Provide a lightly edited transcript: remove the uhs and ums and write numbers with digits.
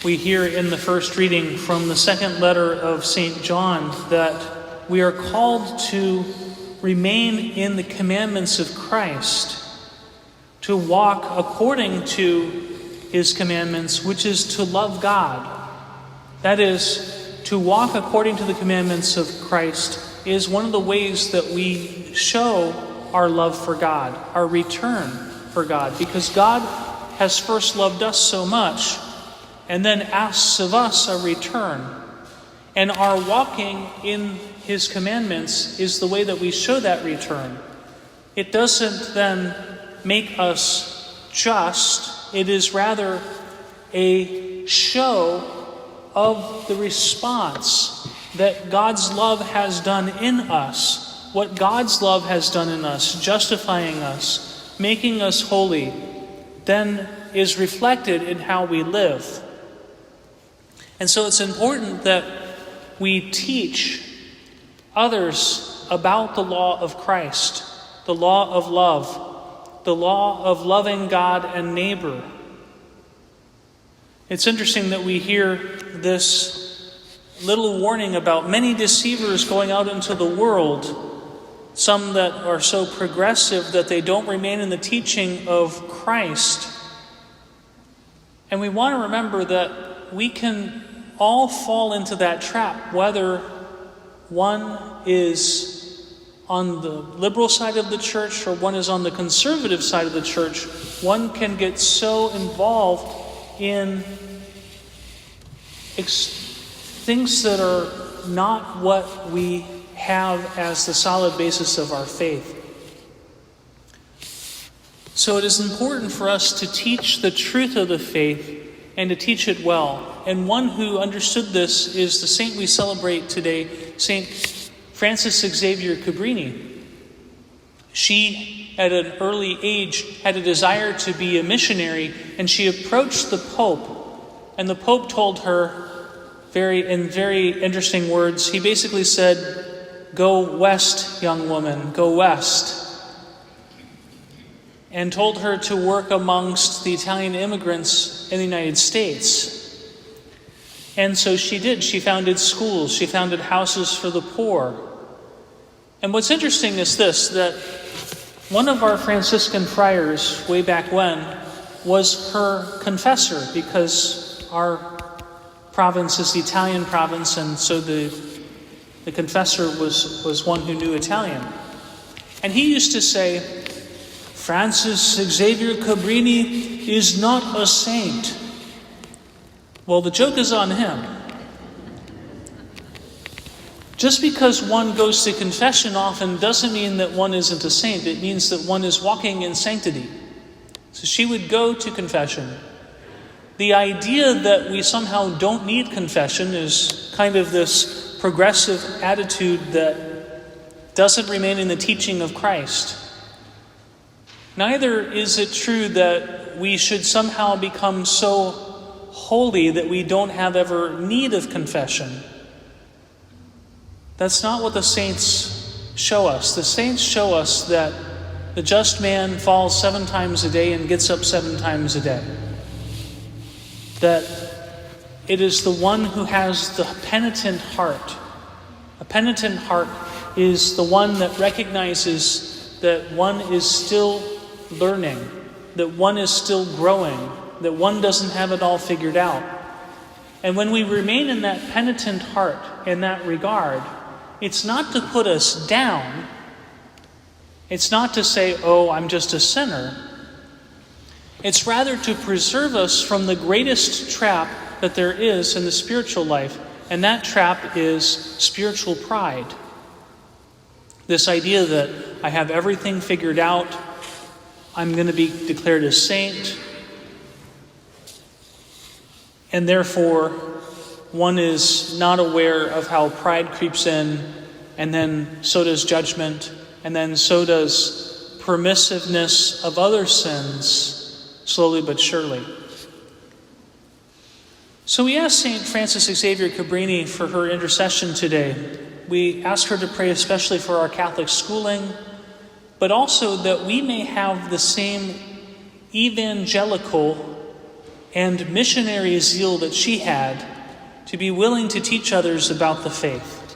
We hear in the first reading from the second letter of St. John that we are called to remain in the commandments of Christ, to walk according to his commandments, which is to love God. That is, to walk according to the commandments of Christ is one of the ways that we show our love for God, our return for God, because God has first loved us so much and then asks of us a return. And our walking in his commandments is the way that we show that return. It doesn't then make us just. It is rather a show of the response that God's love has done in us. What God's love has done in us, justifying us, making us holy, then is reflected in how we live. And so it's important that we teach others about the law of Christ, the law of love, the law of loving God and neighbor. It's interesting that we hear this little warning about many deceivers going out into the world, some that are so progressive that they don't remain in the teaching of Christ. And we want to remember that we can all fall into that trap, whether one is on the liberal side of the church or one is on the conservative side of the church. One can get so involved in things that are not what we have as the solid basis of our faith. So it is important for us to teach the truth of the faith and to teach it well. And one who understood this is the saint we celebrate today, St. Francis Xavier Cabrini. She, at an early age, had a desire to be a missionary, and she approached the Pope. And the Pope told her, in very interesting words, he basically said, "Go west, young woman, go west." And told her to work amongst the Italian immigrants in the United States. And so she did. She founded schools. She founded houses for the poor. And what's interesting is this, that one of our Franciscan friars way back when was her confessor, because our province is the Italian province, and so the confessor was one who knew Italian. And he used to say, "Francis Xavier Cabrini is not a saint." Well, the joke is on him. Just because one goes to confession often doesn't mean that one isn't a saint. It means that one is walking in sanctity. So she would go to confession. The idea that we somehow don't need confession is kind of this progressive attitude that doesn't remain in the teaching of Christ. Neither is it true that we should somehow become so holy that we don't have ever need of confession. That's not what the saints show us. The saints show us that the just man falls 7 times a day and gets up 7 times a day. That it is the one who has the penitent heart. A penitent heart is the one that recognizes that one is still learning, that one is still growing, that one doesn't have it all figured out. And when we remain in that penitent heart, in that regard, it's not to put us down. It's not to say, "Oh, I'm just a sinner." It's rather to preserve us from the greatest trap that there is in the spiritual life, and that trap is spiritual pride. This idea that I have everything figured out, I'm going to be declared a saint, and therefore one is not aware of how pride creeps in, and then so does judgment, and then so does permissiveness of other sins, slowly but surely. So we ask St. Francis Xavier Cabrini for her intercession today. We ask her to pray especially for our Catholic schooling, but also that we may have the same evangelical and missionary zeal that she had to be willing to teach others about the faith.